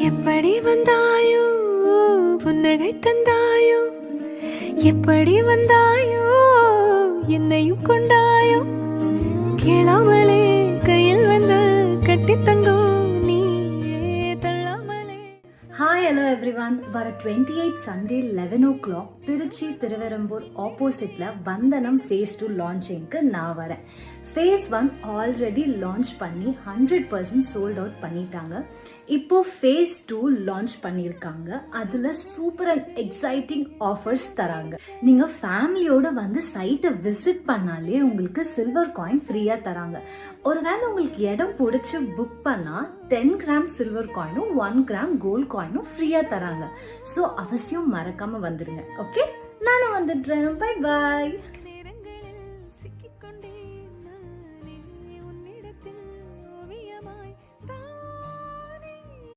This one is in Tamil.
எப்படி வந்தாயோ புன்னகை தந்தாயோ, எப்படி வந்தாயோ என்னையும் கொண்டாயோ, கேளாமலே கையில் வந்து கட்டி தங்கோ நீ தள்ளாமலே. Hi hello everyone. வர 28 சண்டே 11 o'clock திருச்சி திருவெரும்பூர் ஆப்போசிட்ல வந்தனம் ஃபேஸ் 2 லான்ச்சிங்க்கு நான் வரேன். ஃபேஸ் 1 ஆல்ரெடி லான்ச் பண்ணி 100% சோல்ட் அவுட் பண்ணிட்டாங்க. இப்போ ஃபேஸ் 2 லான்ச் பண்ணியிருக்காங்க. அதுல சூப்பர் அண்ட் எக்ஸைட்டிங் ஆஃபர்ஸ் தராங்க. நீங்க ஃபேமிலியோட வந்து சைட்டை விசிட் பண்ணாலே உங்களுக்கு சில்வர் காயின் ஃப்ரீயா தராங்க. ஒருவேளை உங்களுக்கு இடம் பிடிச்சி புக் பண்ணா 10 கிராம் சில்வர் காயினும் 1 கிராம் கோல்ட் காயினும் ஃப்ரீயா தராங்க. ஸோ அவசியம் மறக்காம வந்துருங்க. ஓகே, நானும் வந்துடுறேன். Bye bye.